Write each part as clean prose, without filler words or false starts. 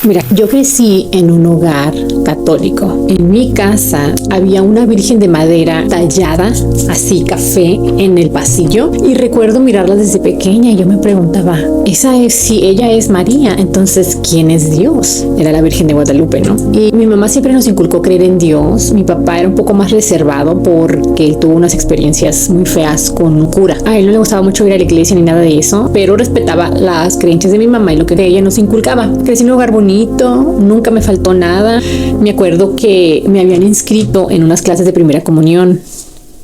Mira, yo crecí en un hogar católico. En mi casa había una virgen de madera tallada, así café, en el pasillo. Y recuerdo mirarla desde pequeña y yo me preguntaba, si ella es María, entonces ¿quién es Dios? Era la Virgen de Guadalupe, ¿no? Y mi mamá siempre nos inculcó creer en Dios. Mi papá era un poco más reservado porque él tuvo unas experiencias muy feas con un cura. A él no le gustaba mucho ir a la iglesia ni nada de eso, pero respetaba las creencias de mi mamá y lo que ella nos inculcaba. Crecí en un hogar bonito, nunca me faltó nada. Me acuerdo que me habían inscrito en unas clases de primera comunión.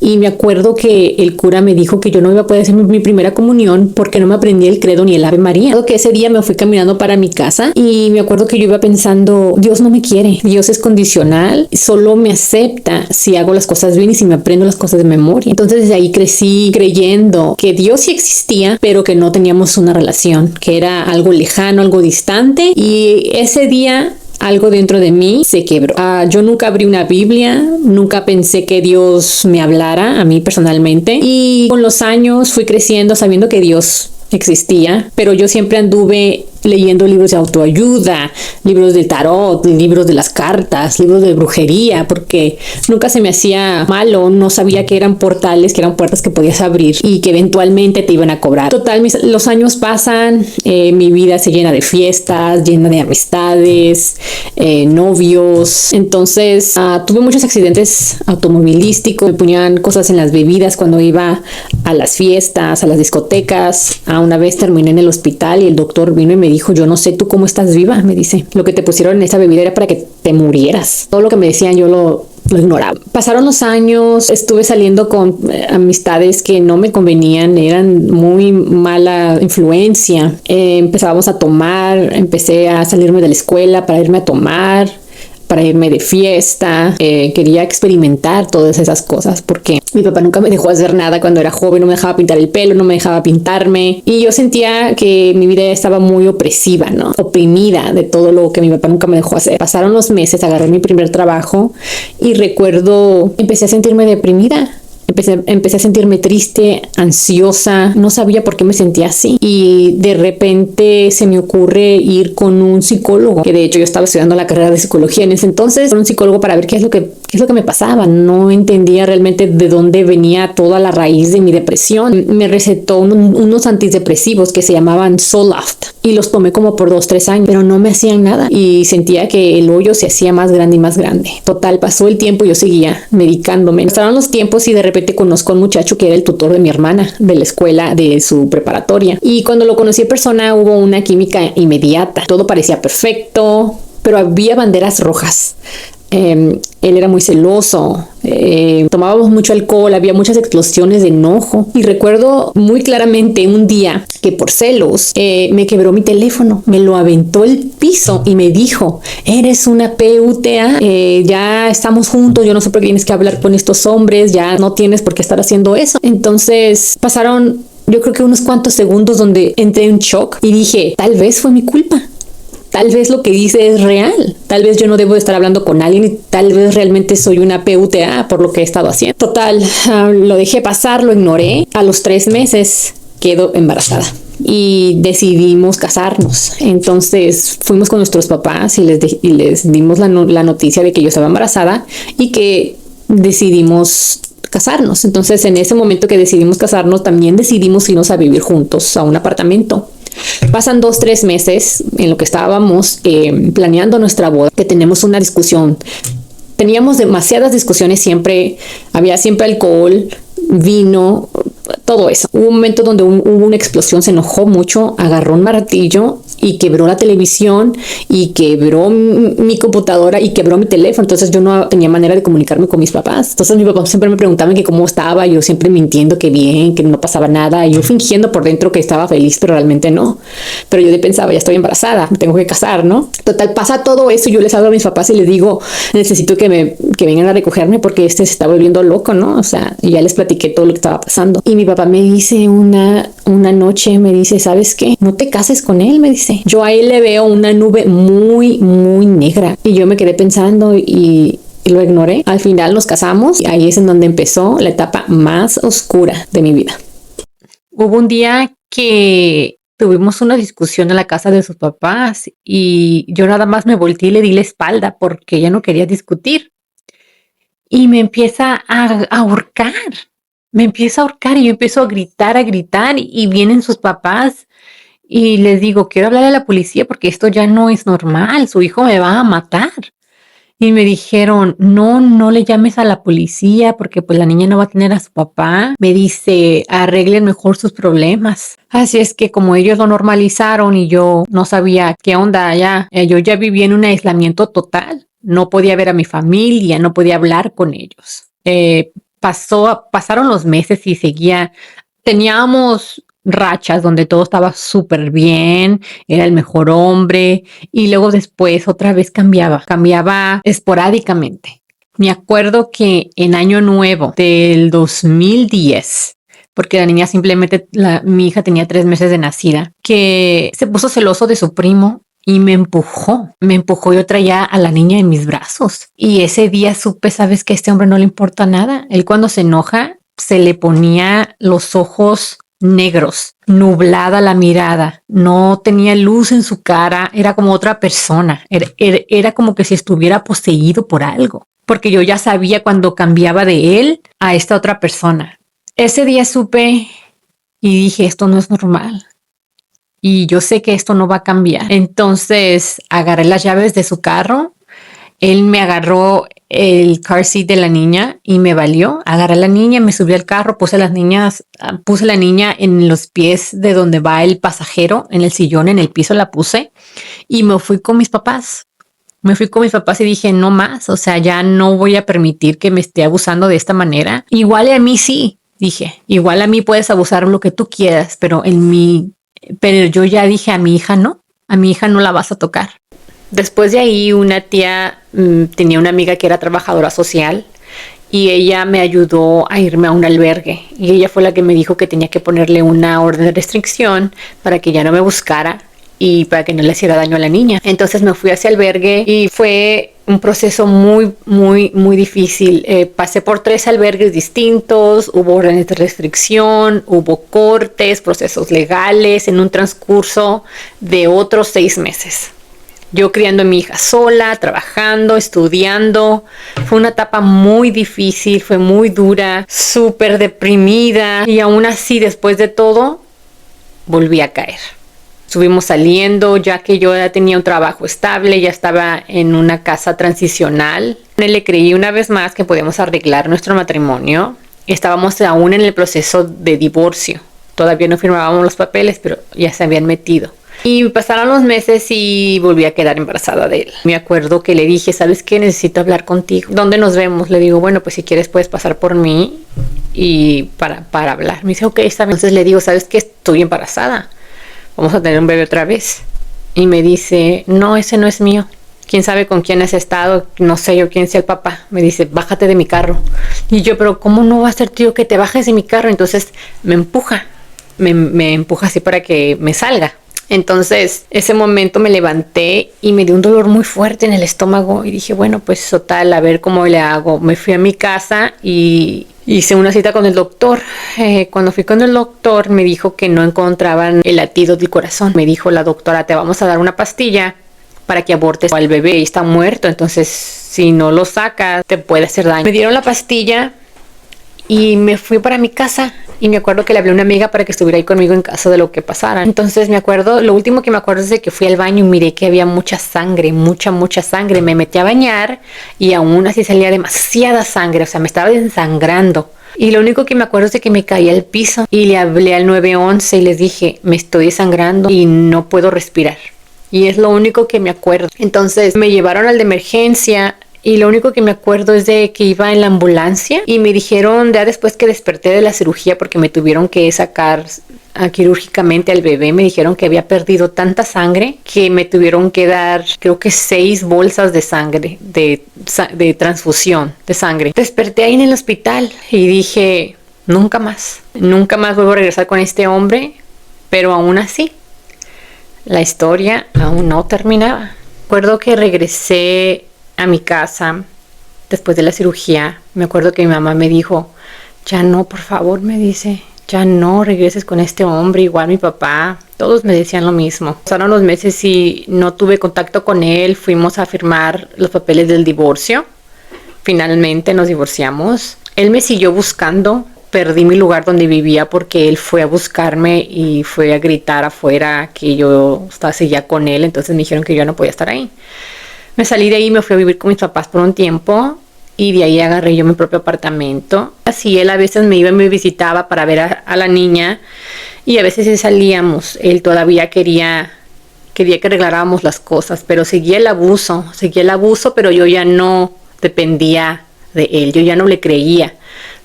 Y me acuerdo que el cura me dijo que yo no iba a poder hacer mi primera comunión porque no me aprendí el credo ni el Ave María. Me acuerdo que ese día me fui caminando para mi casa y me acuerdo que yo iba pensando, Dios no me quiere, Dios es condicional, solo me acepta si hago las cosas bien y si me aprendo las cosas de memoria. Entonces desde ahí crecí creyendo que Dios sí existía, pero que no teníamos una relación, que era algo lejano, algo distante. Y ese día algo dentro de mí se quebró. Yo nunca abrí una Biblia, nunca pensé que Dios me hablara a mí personalmente. Y con los años fui creciendo sabiendo que Dios existía, pero yo siempre anduve leyendo libros de autoayuda, libros del tarot, libros de las cartas, libros de brujería, porque nunca se me hacía malo, no sabía que eran portales, que eran puertas que podías abrir y que eventualmente te iban a cobrar. Total, los años pasan, mi vida se llena de fiestas, llena de amistades, novios. Entonces tuve muchos accidentes automovilísticos, me ponían cosas en las bebidas cuando iba a las fiestas, a las discotecas. Una vez terminé en el hospital y el doctor vino y me dijo, yo no sé tú cómo estás viva, me dice. Lo que te pusieron en esa bebida era para que te murieras. Todo lo que me decían yo lo ignoraba. Pasaron los años, estuve saliendo con amistades que no me convenían, eran muy mala influencia. Empezábamos a tomar, empecé a salirme de la escuela para irme a tomar, para irme de fiesta. Quería experimentar todas esas cosas porque mi papá nunca me dejó hacer nada cuando era joven, no me dejaba pintar el pelo, no me dejaba pintarme y yo sentía que mi vida estaba muy opresiva, ¿no? Oprimida de todo lo que mi papá nunca me dejó hacer. Pasaron los meses, agarré mi primer trabajo y recuerdo, empecé a sentirme deprimida. Empecé a sentirme triste, ansiosa, no sabía por qué me sentía así y de repente se me ocurre ir con un psicólogo, que de hecho yo estaba estudiando la carrera de psicología en ese entonces, con un psicólogo para ver qué es lo que me pasaba. No entendía realmente de dónde venía toda la raíz de mi depresión. Me recetó unos antidepresivos que se llamaban Zoloft y los tomé como por 2-3 años, pero no me hacían nada y sentía que el hoyo se hacía más grande y más grande. Total, pasó el tiempo y yo seguía medicándome. Pasaron los tiempos y de repente conozco a un muchacho que era el tutor de mi hermana de la escuela de su preparatoria y cuando lo conocí en persona hubo una química inmediata. Todo parecía perfecto, pero había banderas rojas. Él era muy celoso, tomábamos mucho alcohol, había muchas explosiones de enojo y recuerdo muy claramente un día que por celos me quebró mi teléfono, me lo aventó al piso y me dijo, eres una PUTA, ya estamos juntos, yo no sé por qué tienes que hablar con estos hombres, ya no tienes por qué estar haciendo eso. Entonces pasaron yo creo que unos cuantos segundos donde entré en shock y dije, tal vez fue mi culpa. Tal vez lo que dice es real. Tal vez yo no debo de estar hablando con alguien y tal vez realmente soy una PUTA por lo que he estado haciendo. Total, lo dejé pasar, lo ignoré. A los 3 meses quedo embarazada y decidimos casarnos. Entonces fuimos con nuestros papás y les dimos la noticia de que yo estaba embarazada y que decidimos casarnos. Entonces en ese momento que decidimos casarnos también decidimos irnos a vivir juntos a un apartamento. Pasan 2-3 meses en lo que estábamos planeando nuestra boda, que tenemos una discusión. Teníamos demasiadas discusiones, había siempre alcohol, vino, todo eso. Hubo un momento donde hubo una explosión, se enojó mucho, agarró un martillo y quebró la televisión y quebró mi computadora y quebró mi teléfono. Entonces yo no tenía manera de comunicarme con mis papás. Entonces mi papá siempre me preguntaba que cómo estaba, yo siempre mintiendo que bien, que no pasaba nada, y yo fingiendo por dentro que estaba feliz, pero realmente no. Pero yo pensaba, ya estoy embarazada, me tengo que casar, ¿no? Total, pasa todo eso, yo les hablo a mis papás y les digo, necesito que vengan a recogerme porque se está volviendo loco, ¿no? O sea, y ya les platiqué todo lo que estaba pasando. Y mi papá me dice una noche, me dice, ¿sabes qué? No te cases con él, me dice. Yo a él le veo una nube muy, muy negra. Y yo me quedé pensando y lo ignoré. Al final nos casamos y ahí es en donde empezó la etapa más oscura de mi vida. Hubo un día que tuvimos una discusión en la casa de sus papás y yo nada más me volteé y le di la espalda porque ella no quería discutir. Y me empieza a ahorcar, me empieza a ahorcar y yo empiezo a gritar y vienen sus papás y les digo, quiero hablar a la policía porque esto ya no es normal, su hijo me va a matar. Y me dijeron, no, no le llames a la policía porque pues la niña no va a tener a su papá. Me dice, arreglen mejor sus problemas. Así es que como ellos lo normalizaron y yo no sabía qué onda allá, yo ya vivía en un aislamiento total. No podía ver a mi familia, no podía hablar con ellos. Pasaron los meses y teníamos rachas donde todo estaba súper bien, era el mejor hombre y luego después otra vez cambiaba esporádicamente. Me acuerdo que en Año Nuevo del 2010, porque la niña mi hija tenía 3 meses de nacida, que se puso celoso de su primo y me empujó, yo traía a la niña en mis brazos y ese día supe, sabes que a este hombre no le importa nada, él cuando se enoja se le ponía los ojos negros, nublada la mirada, no tenía luz en su cara, era como otra persona, era como que si estuviera poseído por algo, porque yo ya sabía cuando cambiaba de él a esta otra persona. Ese día supe y dije, esto no es normal. Y yo sé que esto no va a cambiar. Entonces agarré las llaves de su carro. Él me agarró el car seat de la niña y me valió. Agarré a la niña, me subí al carro, puse la niña en los pies de donde va el pasajero, en el sillón, en el piso la puse y me fui con mis papás. Y dije, no más, o sea, ya no voy a permitir que me esté abusando de esta manera. Igual a mí sí, dije, igual a mí puedes abusar lo que tú quieras, pero yo ya dije a mi hija no la vas a tocar. Después de ahí una tía tenía una amiga que era trabajadora social y ella me ayudó a irme a un albergue y ella fue la que me dijo que tenía que ponerle una orden de restricción para que ya no me buscara y para que no le hiciera daño a la niña. Entonces me fui hacia el albergue y fue un proceso muy, muy, muy difícil. Pasé por 3 albergues distintos, hubo órdenes de restricción, hubo cortes, procesos legales en un transcurso de otros 6 meses. Yo criando a mi hija sola, trabajando, estudiando. Fue una etapa muy difícil, fue muy dura, súper deprimida. Y aún así, después de todo, volví a caer. Estuvimos saliendo, ya que yo ya tenía un trabajo estable, ya estaba en una casa transicional. Le creí una vez más que podíamos arreglar nuestro matrimonio. Estábamos aún en el proceso de divorcio. Todavía no firmábamos los papeles, pero ya se habían metido. Y pasaron los meses y volví a quedar embarazada de él. Me acuerdo que le dije, ¿sabes qué? Necesito hablar contigo. ¿Dónde nos vemos? Le digo, bueno, pues si quieres puedes pasar por mí y para hablar. Me dice, ok, está bien. Entonces le digo, ¿sabes qué? Estoy embarazada. Vamos a tener un bebé otra vez. Y me dice, no, ese no es mío. ¿Quién sabe con quién has estado? No sé yo quién sea el papá. Me dice, bájate de mi carro. Y yo, pero ¿cómo no va a ser, tío, que te bajes de mi carro? Entonces me empuja. Me empuja así para que me salga. Entonces, ese momento me levanté y me dio un dolor muy fuerte en el estómago y dije, bueno, pues total, a ver cómo le hago. Me fui a mi casa y hice una cita con el doctor. Cuando fui con el doctor me dijo que no encontraban el latido del corazón. Me dijo la doctora, te vamos a dar una pastilla para que abortes al bebé y está muerto. Entonces, si no lo sacas, te puede hacer daño. Me dieron la pastilla y me fui para mi casa. Y me acuerdo que le hablé a una amiga para que estuviera ahí conmigo en caso de lo que pasara. Entonces lo último que me acuerdo es de que fui al baño y miré que había mucha sangre, mucha sangre. Me metí a bañar y aún así salía demasiada sangre, o sea, me estaba desangrando. Y lo único que me acuerdo es de que me caí al piso y le hablé al 911 y les dije, me estoy desangrando y no puedo respirar. Y es lo único que me acuerdo. Entonces me llevaron al de emergencia. Y lo único que me acuerdo es de que iba en la ambulancia y me dijeron ya después que desperté de la cirugía porque me tuvieron que sacar quirúrgicamente al bebé, me dijeron que había perdido tanta sangre que me tuvieron que dar creo que 6 bolsas de sangre, de transfusión de sangre. Desperté ahí en el hospital y dije, nunca más vuelvo a regresar con este hombre, pero aún así la historia aún no terminaba. Recuerdo que regresé a mi casa después de la cirugía. Me acuerdo que mi mamá me dijo, ya no, por favor, me dice, ya no regreses con este hombre. Igual mi papá, todos me decían lo mismo. Pasaron los meses y no tuve contacto con él. Fuimos a firmar los papeles del divorcio. Finalmente nos divorciamos. Él me siguió buscando. Perdí mi lugar donde vivía porque él fue a buscarme y fue a gritar afuera que yo seguía con él. Entonces me dijeron que yo no podía estar ahí. Me salí de ahí y me fui a vivir con mis papás por un tiempo. Y de ahí agarré yo mi propio apartamento. Así él a veces me iba y me visitaba para ver a la niña. Y a veces salíamos. Él todavía quería que arregláramos las cosas. Pero seguía el abuso, pero yo ya no dependía de él. Yo ya no le creía.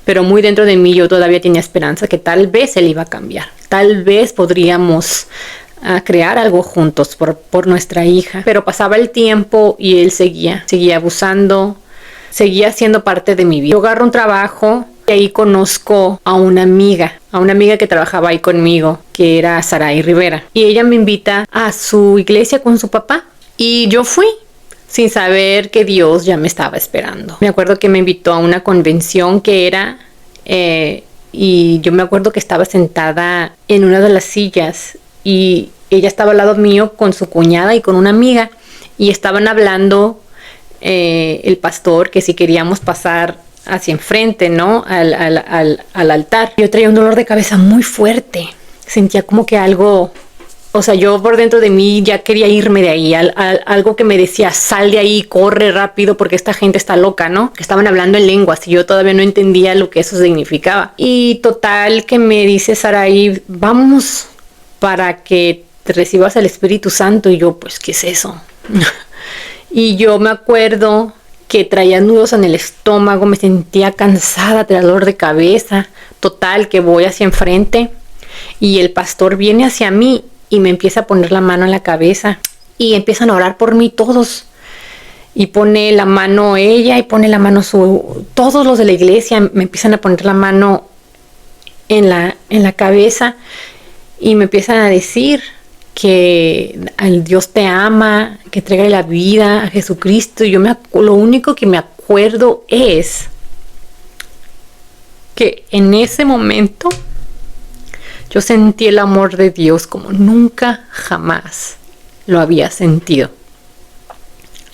Pero muy dentro de mí yo todavía tenía esperanza que tal vez él iba a cambiar. Tal vez podríamos crear algo juntos por nuestra hija. Pero pasaba el tiempo y él seguía abusando. Seguía siendo parte de mi vida. Yo agarro un trabajo y ahí conozco a una amiga que trabajaba ahí conmigo, que era Saray Rivera. Y ella me invita a su iglesia con su papá. Y yo fui, sin saber que Dios ya me estaba esperando. Me acuerdo que me invitó a una convención que era, y yo me acuerdo que estaba sentada en una de las sillas y ella estaba al lado mío con su cuñada y con una amiga y estaban hablando el pastor que si queríamos pasar hacia enfrente, ¿no? Al altar. Yo traía un dolor de cabeza muy fuerte. Sentía como que algo... O sea, yo por dentro de mí ya quería irme de ahí. Algo que me decía, sal de ahí, corre rápido porque esta gente está loca, ¿no? Que estaban hablando en lenguas y yo todavía no entendía lo que eso significaba. Y total que me dice Sarai, vamos para que te recibas el Espíritu Santo. Y yo, pues, ¿qué es eso? Y yo me acuerdo que traía nudos en el estómago, me sentía cansada, tenía dolor de cabeza. Total que voy hacia enfrente y el pastor viene hacia mí y me empieza a poner la mano en la cabeza y empiezan a orar por mí todos. Y pone la mano ella y pone la mano todos los de la iglesia me empiezan a poner la mano en la cabeza y me empiezan a decir que al Dios te ama, que entregue la vida a Jesucristo. Y lo único que me acuerdo es que en ese momento yo sentí el amor de Dios como nunca jamás lo había sentido.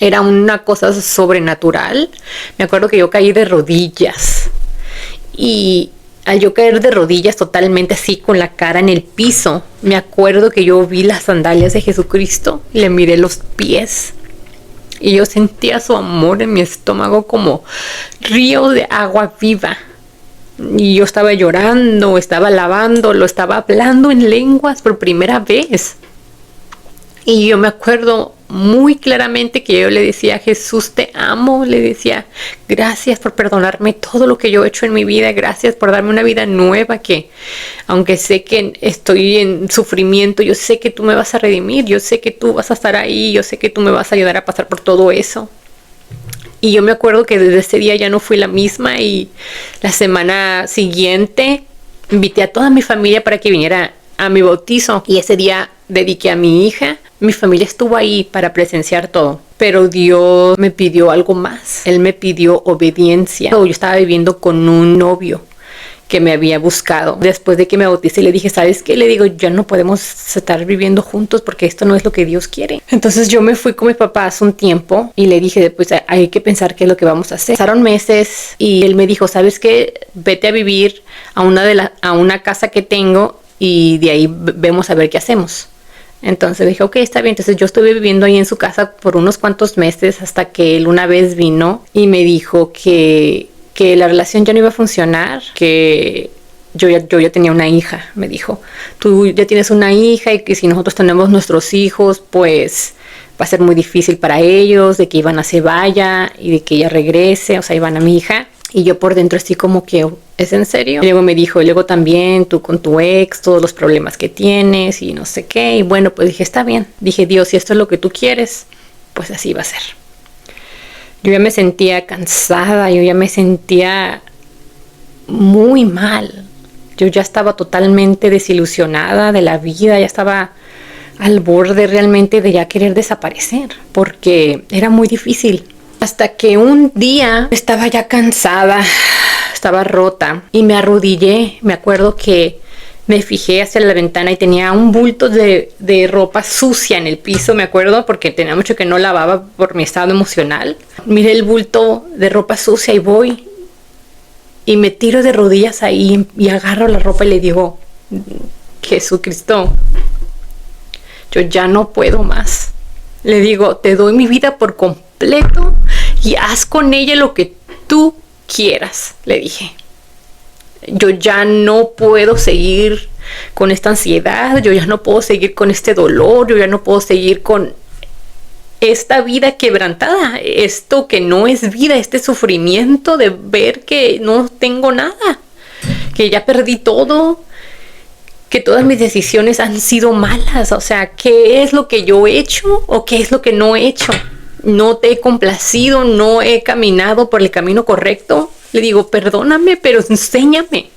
Era una cosa sobrenatural. Me acuerdo que yo caí de rodillas. Y al yo caer de rodillas totalmente así con la cara en el piso, me acuerdo que yo vi las sandalias de Jesucristo y le miré los pies. Y yo sentía su amor en mi estómago como río de agua viva. Y yo estaba llorando, estaba alabándolo, estaba hablando en lenguas por primera vez. Y yo me acuerdo muy claramente que yo le decía, Jesús te amo, le decía, gracias por perdonarme todo lo que yo he hecho en mi vida, gracias por darme una vida nueva, que aunque sé que estoy en sufrimiento, yo sé que tú me vas a redimir, yo sé que tú vas a estar ahí, yo sé que tú me vas a ayudar a pasar por todo eso. Y yo me acuerdo que desde ese día ya no fui la misma y la semana siguiente invité a toda mi familia para que viniera a mi bautizo. Y ese día dediqué a mi hija. Mi familia estuvo ahí para presenciar todo. Pero Dios me pidió algo más. Él me pidió obediencia. Yo estaba viviendo con un novio que me había buscado. Después de que me bauticé le dije, ¿sabes qué? Le digo, ya no podemos estar viviendo juntos porque esto no es lo que Dios quiere. Entonces yo me fui con mi papá hace un tiempo y le dije, pues hay que pensar qué es lo que vamos a hacer. Pasaron meses y él me dijo, ¿sabes qué? Vete a vivir a una casa que tengo y de ahí vemos a ver qué hacemos. Entonces dije, ok, está bien. Entonces yo estuve viviendo ahí en su casa por unos cuantos meses hasta que él una vez vino y me dijo que la relación ya no iba a funcionar, que yo ya tenía una hija, me dijo. Tú ya tienes una hija y que si nosotros tenemos nuestros hijos, pues va a ser muy difícil para ellos, de que Ivana se vaya y de que ella regrese, o sea, Ivana, mi hija. Y yo por dentro así como que, ¿es en serio? Y luego me dijo, y luego también tú con tu ex, todos los problemas que tienes y no sé qué. Y bueno, pues dije, está bien. Dije, Dios, si esto es lo que tú quieres, pues así va a ser. Yo ya me sentía cansada, yo ya me sentía muy mal. Yo ya estaba totalmente desilusionada de la vida, ya estaba al borde realmente de ya querer desaparecer, porque era muy difícil. Hasta que un día estaba ya cansada, estaba rota y me arrodillé. Me acuerdo que me fijé hacia la ventana y tenía un bulto de ropa sucia en el piso, me acuerdo, porque tenía mucho que no lavaba por mi estado emocional. Miré el bulto de ropa sucia y voy y me tiro de rodillas ahí y agarro la ropa y le digo, Jesucristo, yo ya no puedo más. Le digo, te doy mi vida por completo y haz con ella lo que tú quieras, le dije. Yo ya no puedo seguir con esta ansiedad, yo ya no puedo seguir con este dolor, yo ya no puedo seguir con esta vida quebrantada, esto que no es vida, este sufrimiento de ver que no tengo nada, que ya perdí todo, que todas mis decisiones han sido malas. O sea, ¿qué es lo que yo he hecho o qué es lo que no he hecho? No te he complacido, no he caminado por el camino correcto. Le digo, perdóname, pero enséñame.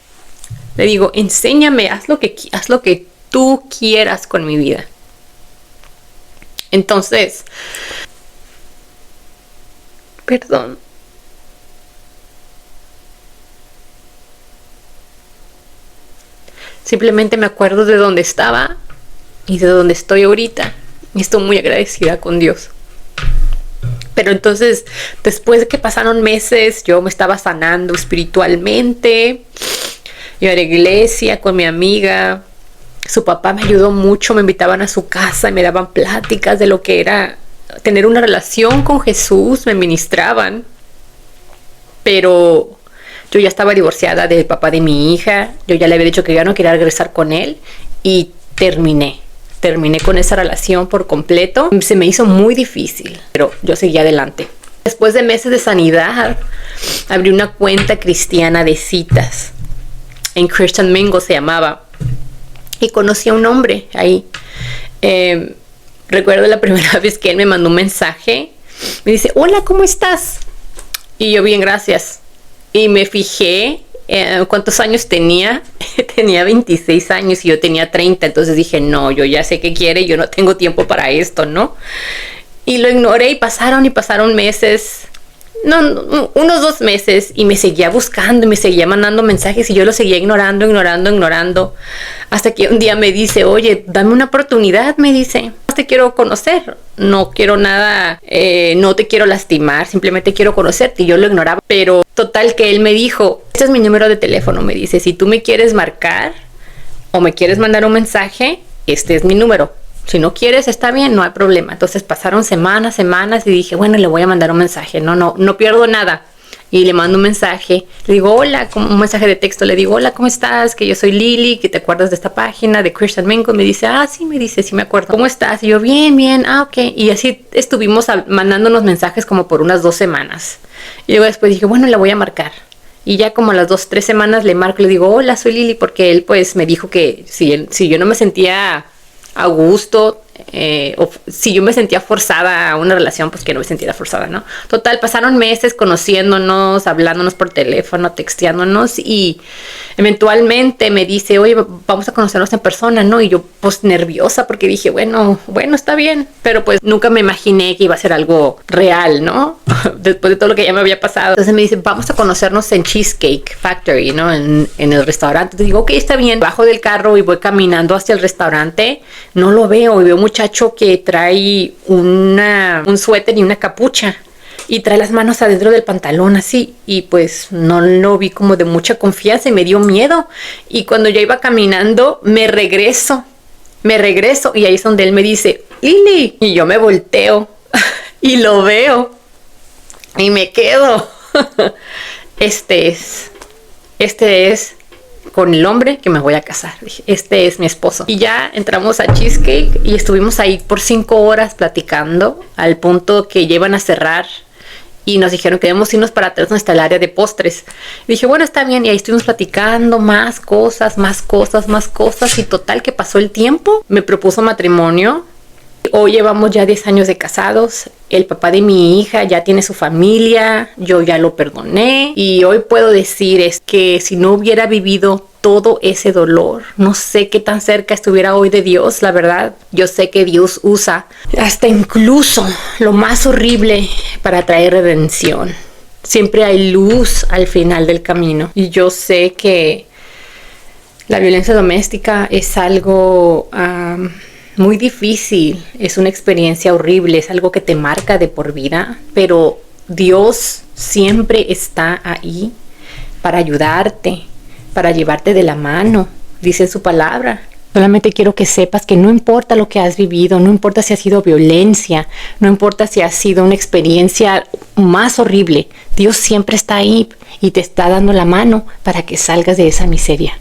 Le digo, enséñame, haz lo que tú quieras con mi vida. Entonces, perdón. Simplemente me acuerdo de dónde estaba y de dónde estoy ahorita. Y estoy muy agradecida con Dios. Pero entonces, después de que pasaron meses, yo me estaba sanando espiritualmente. Yo era a la iglesia con mi amiga. Su papá me ayudó mucho, me invitaban a su casa y me daban pláticas de lo que era tener una relación con Jesús, me ministraban. Pero yo ya estaba divorciada del papá de mi hija, yo ya le había dicho que ya no quería regresar con él y terminé con esa relación por completo. Se me hizo muy difícil, pero yo seguí adelante. Después de meses de sanidad, abrí una cuenta cristiana de citas. En Christian Mingle se llamaba. Y conocí a un hombre ahí. Recuerdo la primera vez que él me mandó un mensaje. Me dice, hola, ¿cómo estás? Y yo, bien, gracias. Y me fijé cuántos años tenía. Tenía 26 años y yo tenía 30. Entonces dije, no, yo ya sé qué quiere. Yo no tengo tiempo para esto, ¿no? Y lo ignoré y pasaron meses. No, unos 2 meses y me seguía buscando y me seguía mandando mensajes y yo lo seguía ignorando hasta que un día me dice, oye, dame una oportunidad, me dice, te quiero conocer, no quiero nada, no te quiero lastimar, simplemente quiero conocerte. Y yo lo ignoraba, pero total que él me dijo, este es mi número de teléfono, me dice, si tú me quieres marcar o me quieres mandar un mensaje, este es mi número. Si no quieres, está bien, no hay problema. Entonces pasaron semanas y dije, bueno, le voy a mandar un mensaje. No pierdo nada. Y le mando un mensaje. Le digo, hola, un mensaje de texto. Le digo, hola, ¿cómo estás? Que yo soy Lili, que te acuerdas de esta página de Christian Mingle. Me dice, sí me acuerdo. ¿Cómo estás? Y yo, bien, ok. Y así estuvimos mandándonos mensajes como por unas 2 semanas. Y luego después dije, bueno, le voy a marcar. Y ya como a las 2-3 semanas le marco, le digo, hola, soy Lili, porque él pues me dijo que si yo no me sentía a gusto, o si yo me sentía forzada a una relación, pues que no me sentía forzada, ¿no? Total, pasaron meses conociéndonos, hablándonos por teléfono, texteándonos y eventualmente me dice, oye, vamos a conocernos en persona, ¿no? Y yo pues nerviosa porque dije, bueno, está bien, pero pues nunca me imaginé que iba a ser algo real, ¿no? Después de todo lo que ya me había pasado. Entonces me dice, vamos a conocernos en Cheesecake Factory, ¿no? En el restaurante. Entonces digo, ok, está bien. Bajo del carro y voy caminando hacia el restaurante. No lo veo y veo un muchacho que trae un suéter y una capucha y trae las manos adentro del pantalón así y pues no lo vi como de mucha confianza y me dio miedo. Y cuando ya iba caminando me regreso y ahí es donde él me dice, Lili, y yo me volteo y lo veo y me quedo. Este es con el hombre que me voy a casar. Este es mi esposo. Y ya entramos a Cheesecake y estuvimos ahí por 5 horas platicando al punto que ya iban a cerrar y nos dijeron que debemos irnos para atrás donde está el área de postres. Y dije, bueno, está bien. Y ahí estuvimos platicando más cosas y total que pasó el tiempo. Me propuso matrimonio. Hoy llevamos ya 10 años de casados. El papá de mi hija ya tiene su familia. Yo ya lo perdoné. Y hoy puedo decir es que si no hubiera vivido todo ese dolor, no sé qué tan cerca estuviera hoy de Dios, la verdad. Yo sé que Dios usa hasta incluso lo más horrible para traer redención. Siempre hay luz al final del camino. Y yo sé que La violencia doméstica es algo muy difícil, es una experiencia horrible, es algo que te marca de por vida, pero Dios siempre está ahí para ayudarte, para llevarte de la mano, dice su palabra. Solamente quiero que sepas que no importa lo que has vivido, no importa si ha sido violencia, no importa si ha sido una experiencia más horrible, Dios siempre está ahí y te está dando la mano para que salgas de esa miseria.